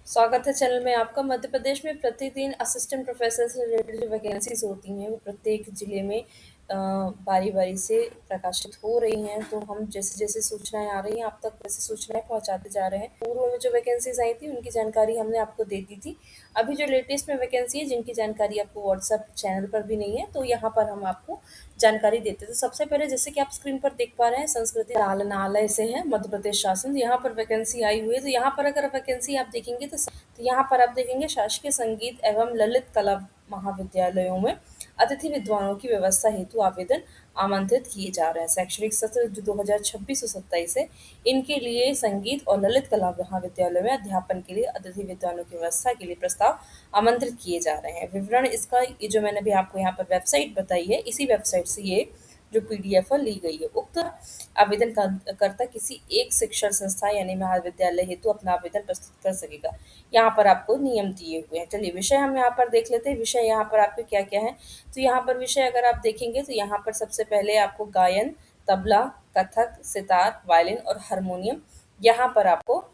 स्वागत है चैनल में आपका। मध्य प्रदेश में प्रतिदिन असिस्टेंट प्रोफेसर से रिलेटेड जो वैकेंसीज होती हैं वो प्रत्येक जिले में बारी बारी से प्रकाशित हो रही हैं। तो हम जैसे जैसे सूचनाएं आ रही हैं आप तक वैसे सूचनाएं पहुंचाते जा रहे हैं। पूर्व में जो वैकेंसीज आई थी उनकी जानकारी हमने आपको दे दी थी। अभी जो लेटेस्ट में वैकेंसी है जिनकी जानकारी आपको व्हाट्सएप चैनल पर भी नहीं है तो यहाँ पर हम आपको जानकारी देते हैं। तो सबसे पहले जैसे कि आप स्क्रीन पर देख पा रहे हैं संस्कृति संचालनालय से है मध्य प्रदेश शासन, यहाँ पर वैकेंसी आई हुई है। तो यहाँ पर अगर वैकेंसी आप देखेंगे तो यहाँ पर आप देखेंगे शासकीय संगीत एवं ललित कला महाविद्यालयों में अतिथि विद्वानों की व्यवस्था हेतु आवेदन आमंत्रित किए जा रहे हैं। शैक्षणिक सत्र जो 2026 से 27 है इनके लिए संगीत और ललित कला महाविद्यालय में अध्यापन के लिए अतिथि विद्वानों की व्यवस्था के लिए प्रस्ताव आमंत्रित किए जा रहे हैं। विवरण इसका ये जो मैंने अभी आपको यहाँ पर वेबसाइट बताई है इसी वेबसाइट से ये जो पीडीएफ ली गई है। उक्त आवेदन करता किसी एक शिक्षण संस्था यानी महाविद्यालय हेतु अपना आवेदन प्रस्तुत कर सकेगा। यहाँ पर आपको नियम दिए हुए हैं। चलिए विषय हम यहाँ पर देख लेते हैं। विषय यहाँ पर आपके क्या क्या है। तो यहाँ पर विषय अगर आप देखेंगे तो यहाँ पर सबसे पहले आपको गायन, तबला, कथक, सितार, वायलिन और हारमोनियम यहाँ पर आपको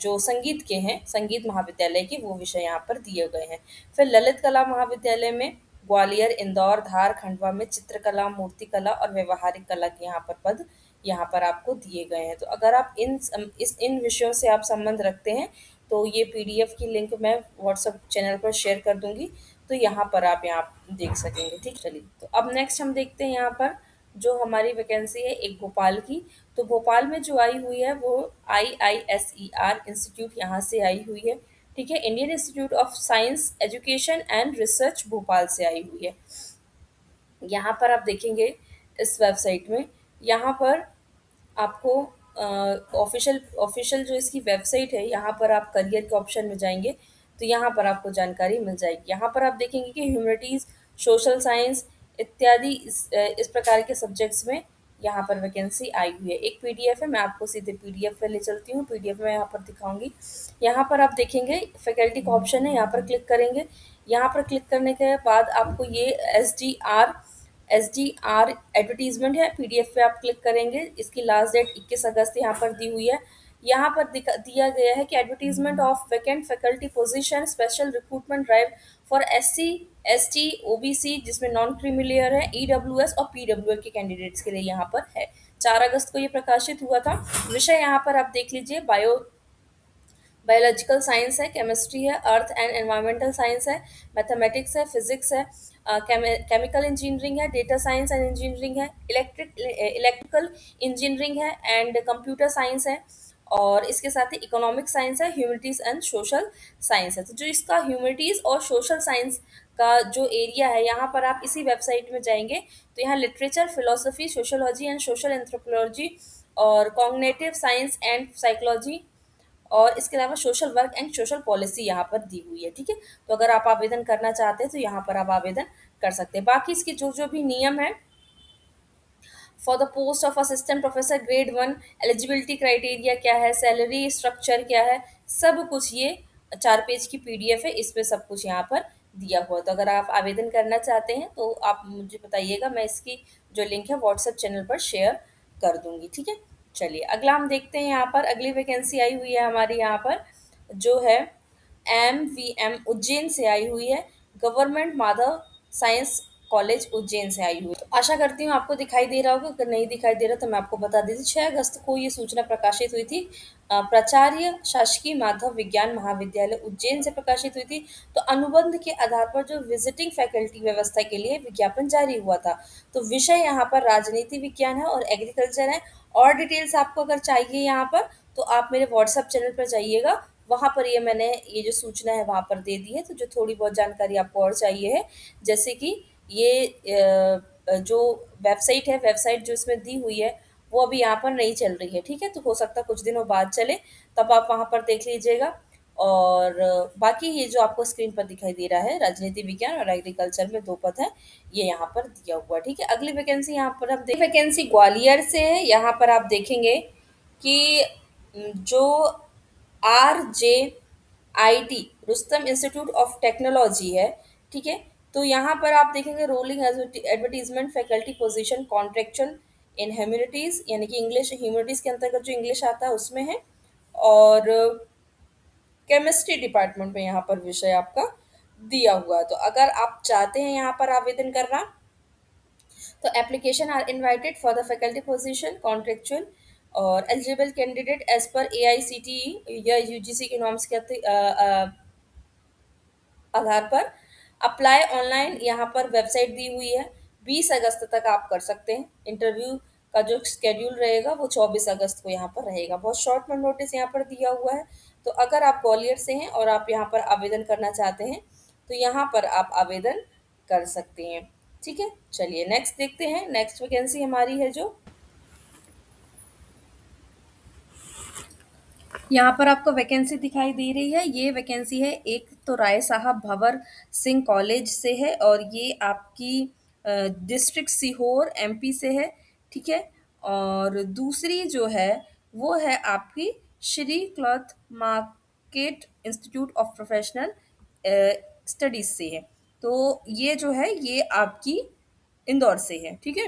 जो संगीत के हैं संगीत महाविद्यालय के वो विषय यहाँ पर दिए गए हैं। फिर ललित कला महाविद्यालय में ग्वालियर, इंदौर, धार, खंडवा में चित्रकला, मूर्तिकला और व्यवहारिक कला के यहाँ पर पद यहाँ पर आपको दिए गए हैं। तो अगर आप इन विषयों से आप संबंध रखते हैं तो ये पीडीएफ की लिंक मैं व्हाट्सएप चैनल पर शेयर कर दूंगी। तो यहाँ पर आप यहाँ देख सकेंगे। ठीक, चलिए तो अब नेक्स्ट हम देखते हैं यहाँ पर जो हमारी वैकेंसी है एक भोपाल की। तो भोपाल में जो आई हुई है वो IISER इंस्टीट्यूट यहाँ से आई हुई है। ठीक है, Indian institute of science education and research Bhopal से आई हुई है। यहाँ पर आप देखेंगे इस वेबसाइट में यहाँ पर आपको ऑफिशियल ऑफिशियल जो इसकी वेबसाइट है यहाँ पर आप करियर के ऑप्शन में जाएंगे तो यहाँ पर आपको जानकारी मिल जाएगी। यहाँ पर आप देखेंगे कि ह्यूमैनिटीज़, सोशल साइंस इत्यादि इस प्रकार के सब्जेक्ट्स में यहाँ पर वैकेंसी आई हुई है। एक पीडीएफ है, मैं आपको सीधे पीडीएफ पे ले चलती हूँ। पीडीएफ में यहाँ पर दिखाऊंगी। यहाँ पर आप देखेंगे फैकल्टी का ऑप्शन है, यहाँ पर क्लिक करेंगे। यहाँ पर क्लिक करने के बाद आपको ये एस डी आर एडवर्टीजमेंट है, पीडीएफ पे आप क्लिक करेंगे। इसकी लास्ट डेट 21 अगस्त यहाँ पर दी हुई है। यहाँ पर दिया गया है कि advertisement of vacant faculty position special recruitment drive for SC, ST, OBC जिसमें नॉन क्रीमी लेयर है, EWS और PWL के कैंडिडेट्स के लिए यहाँ पर है। 4 अगस्त को ये प्रकाशित हुआ था। विषय यहाँ पर आप देख लीजिए, बायोलॉजिकल साइंस है, केमिस्ट्री है, अर्थ एंड एनवायरमेंटल साइंस है, मैथमेटिक्स है, फिजिक्स है, केमिकल इंजीनियरिंग है, डेटा साइंस एंड इंजीनियरिंग है, इलेक्ट्रिकल इंजीनियरिंग है एंड कंप्यूटर साइंस है और इसके साथ ही इकोनॉमिक साइंस है, ह्यूमैनिटीज़ एंड सोशल साइंस है। तो जो इसका ह्यूमैनिटीज़ और सोशल साइंस का जो एरिया है यहाँ पर आप इसी वेबसाइट में जाएंगे तो यहाँ literature, philosophy, sociology and social anthropology और कॉग्निटिव साइंस एंड साइकोलॉजी और इसके अलावा social work and social policy यहाँ पर दी हुई है। ठीक है, तो अगर आप आवेदन करना चाहते हैं तो यहाँ पर आप आवेदन कर सकते हैं। बाकी इसके जो जो भी नियम है for the post of assistant professor grade 1 eligibility criteria क्या है, सैलरी स्ट्रक्चर क्या है, सब कुछ ये 4 पेज की पीडीएफ है, इसमें सब कुछ यहाँ पर दिया हुआ है। तो अगर आप आवेदन करना चाहते हैं तो आप मुझे बताइएगा, मैं इसकी जो लिंक है व्हाट्सएप चैनल पर शेयर कर दूंगी। ठीक है, चलिए अगला हम देखते हैं। यहाँ पर अगली वैकेंसी आई हुई है हमारी यहाँ पर जो है MVM उज्जैन से आई हुई है। Government Madhav science college Ujjain से आई हुई है। तो आशा करती हूँ आपको दिखाई दे रहा होगा, अगर नहीं दिखाई दे रहा तो मैं आपको बता देती हूँ। 6 अगस्त को ये सूचना प्रकाशित हुई थी। प्राचार्य शासकीय माधव विज्ञान महाविद्यालय उज्जैन से प्रकाशित हुई थी। तो अनुबंध के आधार पर जो विजिटिंग फैकल्टी व्यवस्था के लिए विज्ञापन जारी हुआ था। तो विषय यहाँ पर राजनीति विज्ञान है और एग्रीकल्चर है। और डिटेल्स आपको अगर चाहिए यहाँ पर तो आप मेरे व्हाट्सएप चैनल पर जाइएगा, वहाँ पर ये जो सूचना है वहाँ पर दे दी है। तो जो थोड़ी बहुत जानकारी आपको और चाहिए है जैसे कि ये जो वेबसाइट है, वेबसाइट जो इसमें दी हुई है वो अभी यहाँ पर नहीं चल रही है। ठीक है, तो हो सकता है कुछ दिनों बाद चले, तब आप वहाँ पर देख लीजिएगा। और बाकी ये जो आपको स्क्रीन पर दिखाई दे रहा है राजनीति विज्ञान और एग्रीकल्चर में 2 पद है, ये यहाँ पर दिया हुआ है। ठीक है, अगली वैकेंसी यहाँ पर आप वैकेंसी ग्वालियर से है। यहाँ पर आप देखेंगे कि जो RJIT Rustam institute of technology है। ठीक है, तो यहाँ पर आप देखेंगे rolling advertisement faculty position contractual in humanities यानी कि इंग्लिश ह्यूमैनिटीज़ के अंतर्गत जो इंग्लिश आता है उसमें है। और केमिस्ट्री डिपार्टमेंट में यहाँ पर विषय आपका दिया हुआ है। तो अगर आप चाहते हैं यहाँ पर आवेदन करना, तो application are invited for the faculty position contractual और eligible candidate as per AICTE या UGC के नॉर्म्स के आधार पर अप्लाई ऑनलाइन यहाँ पर वेबसाइट दी हुई है। 20 अगस्त तक आप कर सकते हैं। इंटरव्यू का जो शेड्यूल रहेगा वो 24 अगस्त को यहाँ पर रहेगा। बहुत शॉर्ट में नोटिस यहाँ पर दिया हुआ है। तो अगर आप ग्वालियर से हैं और आप यहाँ पर आवेदन करना चाहते हैं, तो यहाँ पर आप आवेदन कर सकते हैं। ठीक है, चलिए नेक्स्ट देखते हैं। नेक्स्ट वैकेंसी हमारी है जो यहाँ पर आपको वैकेंसी दिखाई दे रही है। ये वैकेंसी है, एक तो राय साहब भंवर सिंह कॉलेज से है और ये आपकी डिस्ट्रिक्ट सीहोर MP से है। ठीक है, और दूसरी जो है वो है आपकी Shri cloth market institute of professional studies से है। तो ये जो है ये आपकी इंदौर से है। ठीक है,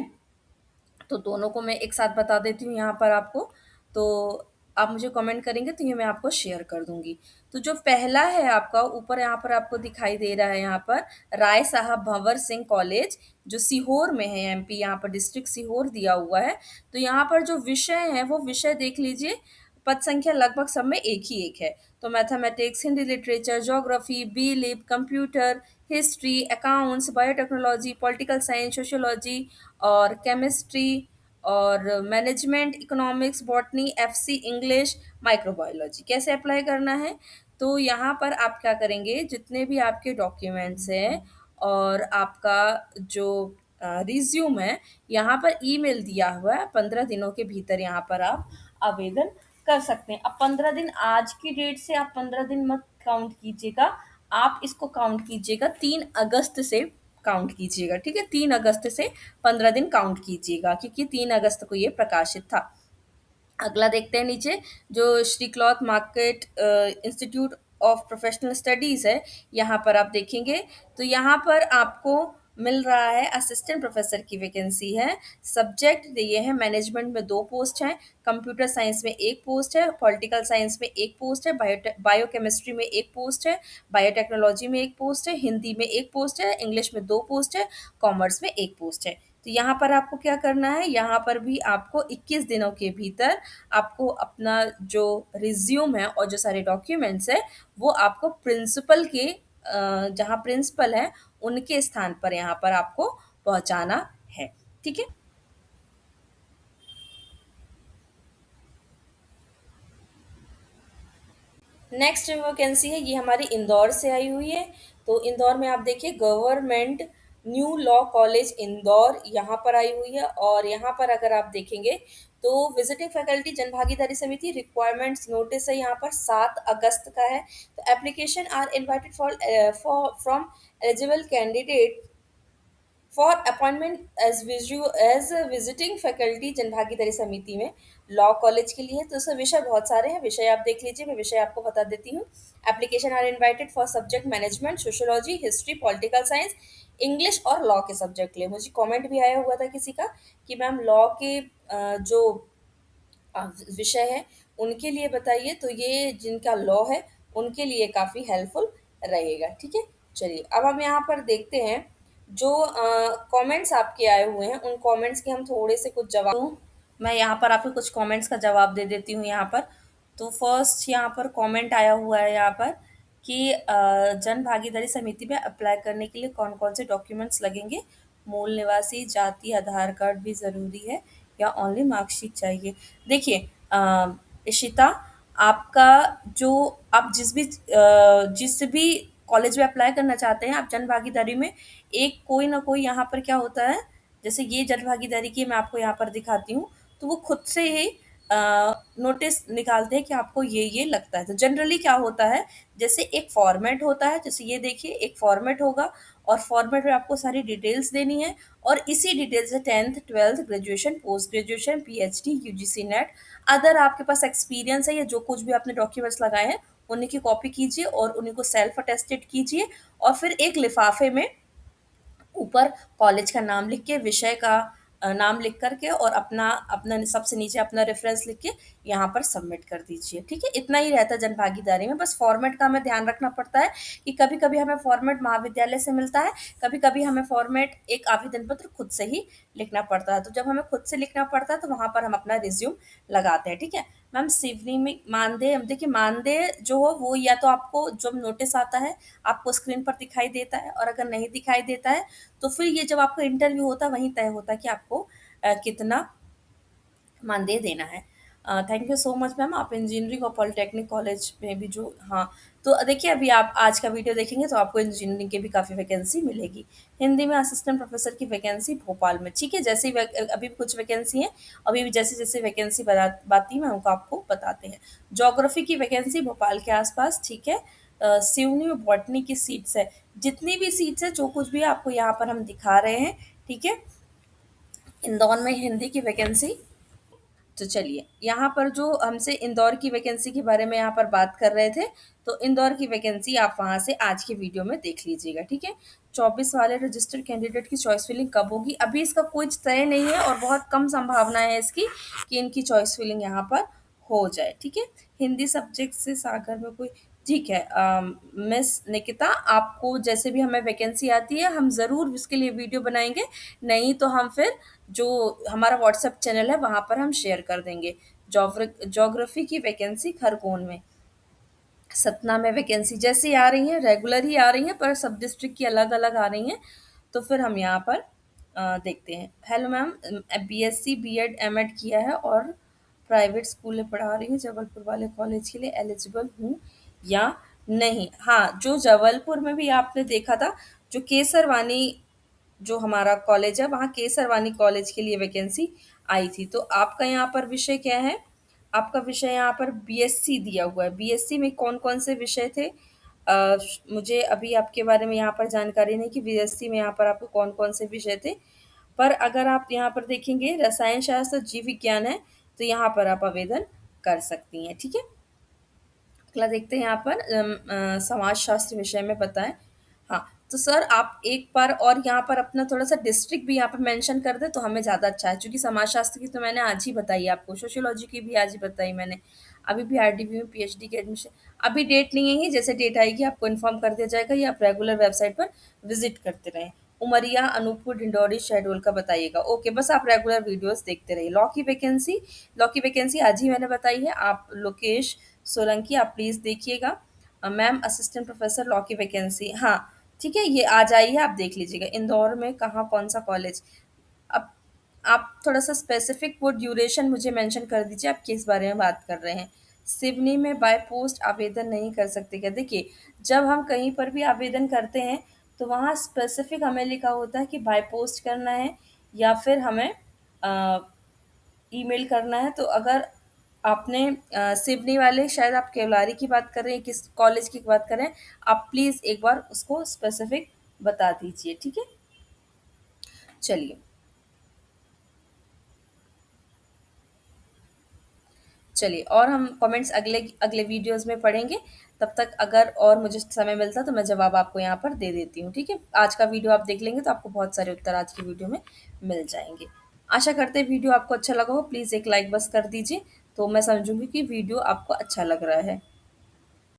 तो दोनों को मैं एक साथ बता देती हूँ यहाँ पर आपको। तो आप मुझे कमेंट करेंगे तो ये मैं आपको शेयर कर दूंगी। तो जो पहला है आपका ऊपर यहाँ पर आपको दिखाई दे रहा है, यहाँ पर राय साहब भंवर सिंह कॉलेज जो सीहोर में है MP, यहाँ पर डिस्ट्रिक्ट सीहोर दिया हुआ है। तो यहाँ पर जो विषय है वो विषय देख लीजिए, पद संख्या लगभग सब में एक ही एक है। तो mathematics, Hindi literature, geography, B lib, computer, history, accounts, biotechnology, political science, sociology और केमिस्ट्री और management, economics, botany, FC English, microbiology. कैसे अप्लाई करना है? तो यहाँ पर आप क्या करेंगे, जितने भी आपके डॉक्यूमेंट्स हैं और आपका जो रिज्यूम है, यहाँ पर ईमेल दिया हुआ है। 15 दिनों के भीतर यहाँ पर आप आवेदन कर सकते हैं। अब 15 दिन आज की डेट से आप 15 दिन मत काउंट कीजिएगा, आप इसको काउंट कीजिएगा 3 अगस्त से काउंट कीजिएगा। ठीक है, 3 अगस्त से 15 दिन काउंट कीजिएगा, क्योंकि 3 अगस्त को ये प्रकाशित था। अगला देखते हैं नीचे, जो Shri cloth market institute of professional studies है, यहाँ पर आप देखेंगे तो यहाँ पर आपको मिल रहा है असिस्टेंट प्रोफेसर की वैकेंसी है। सब्जेक्ट ये है, मैनेजमेंट में 2 पोस्ट हैं, कंप्यूटर साइंस में 1 पोस्ट है, पॉलिटिकल साइंस में 1 पोस्ट है, बायोकेमिस्ट्री में 1 पोस्ट है, बायोटेक्नोलॉजी में 1 पोस्ट है, हिंदी में 1 पोस्ट है, इंग्लिश में 2 पोस्ट है, कॉमर्स में 1 पोस्ट है। तो यहाँ पर आपको क्या करना है, यहाँ पर भी आपको 21 दिनों के भीतर आपको अपना जो रिज्यूम है और जो सारे डॉक्यूमेंट्स है वो आपको प्रिंसिपल के जहाँ प्रिंसिपल है उनके स्थान पर यहाँ पर आपको पहुँचाना है। ठीक है, नेक्स्ट जो वैकेंसी है ये हमारी इंदौर से आई हुई है। तो इंदौर में आप देखिए government new law college Indore यहाँ पर आई हुई है। और यहाँ पर अगर आप देखेंगे तो विजिटिंग फैकल्टी जनभागीदारी समिति रिक्वायरमेंट्स नोटिस है, यहाँ पर 7 अगस्त का है। तो application are invited for from eligible candidate for appointment as visiting faculty जनभागीदारी समिति में लॉ कॉलेज के लिए। तो उसमें विषय बहुत सारे हैं, विषय आप देख लीजिए, मैं विषय आपको बता देती हूँ। Application are invited for subject management, sociology, history, political science, English और लॉ के सब्जेक्ट लिए। मुझे कमेंट भी आया हुआ था किसी का कि मैम लॉ के जो विषय है उनके लिए बताइए। तो ये जिनका लॉ है उनके लिए काफ़ी हेल्पफुल रहेगा। ठीक है, चलिए अब हम यहाँ पर देखते हैं जो कमेंट्स आपके आए हुए हैं, उन कमेंट्स के हम थोड़े से कुछ जवाब दूँ। मैं यहाँ पर आपको कुछ कमेंट्स का जवाब दे देती हूँ यहाँ पर। तो फर्स्ट यहाँ पर कमेंट आया हुआ है यहाँ पर कि जन भागीदारी समिति में अप्लाई करने के लिए कौन कौन से डॉक्यूमेंट्स लगेंगे, मूल निवासी, जाति, आधार कार्ड भी ज़रूरी है या ओनली मार्कशीट चाहिए। देखिए इशिता, आपका जो आप जिस भी कॉलेज में अप्लाई करना चाहते हैं, आप जन भागीदारी में एक कोई ना कोई यहाँ पर क्या होता है, जैसे ये जन भागीदारी की मैं आपको यहाँ पर दिखाती हूँ, तो वो खुद से ही नोटिस निकालते हैं कि आपको ये लगता है। तो जनरली क्या होता है, जैसे एक फॉर्मेट होता है, जैसे ये देखिए एक फॉर्मेट होगा और फॉर्मेट में आपको सारी डिटेल्स देनी है और इसी डिटेल से 10th 12th graduation, post graduation, PhD, UGC net, other आपके पास एक्सपीरियंस है या जो कुछ भी आपने डॉक्यूमेंट्स लगाए हैं उन्हीं की कॉपी कीजिए और उन्हीं को सेल्फ अटेस्टेड कीजिए और फिर एक लिफाफे में ऊपर कॉलेज का नाम लिख के, विषय का नाम लिख कर के और अपना अपना सबसे नीचे अपना रेफ़रेंस लिख के यहाँ पर सबमिट कर दीजिए, ठीक है? इतना ही रहता है जनभागीदारी में, बस फ़ॉर्मेट का हमें ध्यान रखना पड़ता है कि कभी-कभी हमें फ़ॉर्मेट महाविद्यालय से मिलता है, कभी-कभी हमें फ़ॉर्मेट एक आवेदन पत्र खुद से ही लिखना पड़ता है। तो जब हमें खुद से लिखना पड़ता है, तो वहाँ पर हम अपना रिज़्यूम लगाते हैं, ठीक है? मैम सिवनी में मानदेय देखिए मानदेय जो हो वो या तो आपको जब नोटिस आता है, आपको स्क्रीन पर दिखाई देता है और अगर नहीं दिखाई देता है, तो फिर ये जब आपका इंटरव्यू होता है वहीं तय होता है कि आपको कितना मानदेय देना है। Thank you so much ma'am, आप इंजीनियरिंग और पॉलिटेक्निक कॉलेज में भी जो हाँ, तो देखिए अभी आप आज का वीडियो देखेंगे तो आपको इंजीनियरिंग की भी काफ़ी वैकेंसी मिलेगी। हिंदी में असिस्टेंट प्रोफ़ेसर की वैकेंसी भोपाल में, ठीक है? जैसे ही अभी भी कुछ वैकेंसी हैं, अभी भी जैसे-जैसे वैकेंसी आती है मैं उनको आपको बताते हैं। ज्योग्राफ़ी की वैकेंसी भोपाल के आस-पास, ठीक है? सिवनी में बॉटनी की सीट्स है। जितनी भी सीट्स हैं, जो कुछ भी है आपको यहाँ पर हम दिखा रहे हैं, ठीक है? इंदौर में हिंदी की वैकेंसी तो चलिए, यहाँ पर जो हमसे इंदौर की वैकेंसी के बारे में यहाँ पर बात कर रहे थे, तो इंदौर की वैकेंसी आप वहाँ से आज की वीडियो में देख लीजिएगा, ठीक है? 24 वाले रजिस्टर्ड कैंडिडेट की चॉइस फिलिंग कब होगी? अभी इसका कोई तय नहीं है और बहुत कम संभावना है इसकी कि इनकी चॉइस फिलिंग यहाँ पर हो जाए, ठीक है? हिंदी सब्जेक्ट से सागर में कोई ठीक है मिस निकिता आपको जैसे भी हमें वैकेंसी आती है, हम ज़रूर उसके लिए वीडियो बनाएँगे, नहीं तो हम फिर जो हमारा व्हाट्सएप चैनल है वहाँ पर हम शेयर कर देंगे। ज्योग्राफ़ी की वैकेंसी खरगोन में, सतना में वैकेंसी जैसी आ रही हैं, रेगुलर ही आ रही हैं पर सब डिस्ट्रिक्ट की अलग-अलग आ रही हैं, तो फिर हम यहाँ पर देखते हैं। Hello ma'am BSc, BEd, MEd किया है और प्राइवेट स्कूल में पढ़ा रही हूँ, जबलपुर वाले कॉलेज के लिए एलिजिबल हूँ या नहीं? हाँ, जो जबलपुर में भी आपने देखा था, जो केसरवानी जो हमारा कॉलेज है, वहाँ केसरवानी कॉलेज के लिए वैकेंसी आई थी। तो आपका यहाँ पर विषय क्या है? आपका विषय यहाँ पर बीएससी दिया हुआ है। बीएससी में कौन-कौन से विषय थे? मुझे अभी आपके बारे में यहाँ पर जानकारी नहीं कि बीएससी में यहाँ पर आपको कौन-कौन से विषय थे। पर अगर आप यहाँ पर देखेंगे रसायन शास्त्र, जीव विज्ञान है, तो यहाँ पर आप आवेदन कर सकती हैं, ठीक है? अगला देखते हैं यहाँ पर समाजशास्त्र विषय में बताएँ। हाँ, तो सर आप एक बार और यहाँ पर अपना थोड़ा-सा डिस्ट्रिक्ट भी यहाँ पे मेंशन कर दें तो हमें ज़्यादा अच्छा है, क्योंकि समाजशास्त्र की तो मैंने आज ही बताई आपको, सोशियोलॉजी की भी आज ही बताई मैंने। अभी भी आरडीवी में पीएचडी के एडमिशन अभी डेट नहीं है, जैसे डेट आएगी आपको इन्फॉर्म कर दिया जाएगा या आप रेगुलर वेबसाइट पर विज़िट करते रहें। उमरिया, अनूपपुर, डिंडौरी, शहडोल का बताइएगा। ओके, बस आप रेगुलर वीडियोज़ देखते रहिए। लॉ की वैकेंसी आज ही मैंने बताई है, आप लोकेश सोलंकी आप प्लीज़ देखिएगा। मैम असिस्टेंट प्रोफ़ेसर लॉ की वैकेंसी हाँ, ठीक है, ये आ जाइए आप देख लीजिएगा। इंदौर में कहाँ कौन-सा कॉलेज? अब आप थोड़ा-सा स्पेसिफ़िक वो ड्यूरेशन मुझे मेंशन कर दीजिए, आप किस बारे में बात कर रहे हैं? सिवनी में बाय पोस्ट आवेदन नहीं कर सकते क्या? देखिए, जब हम कहीं पर भी आवेदन करते हैं, तो वहाँ स्पेसिफ़िक हमें लिखा होता है कि बाय पोस्ट करना है या फिर हमें अ, ईमेल करना है। तो अगर आपने सिवनी वाले शायद आप केवलारी की बात कर रहे हैं, किस कॉलेज की बात कर रहे हैं, आप प्लीज़ एक बार उसको स्पेसिफ़िक बता दीजिए, ठीक है? चलिए। चलिए और हम कमेंट्स अगले अगले वीडियोज़ में पढ़ेंगे। तब तक अगर और मुझे समय मिलता तो मैं जवाब आपको यहाँ पर दे देती हूँ, ठीक है? आज का वीडियो आप देख लेंगे तो आपको बहुत सारे उत्तर आज की वीडियो में मिल जाएँगे। आशा करते हैं वीडियो आपको अच्छा लगा हो, प्लीज़ एक लाइक बस कर दीजिए, तो मैं समझूँगी कि वीडियो आपको अच्छा लग रहा है।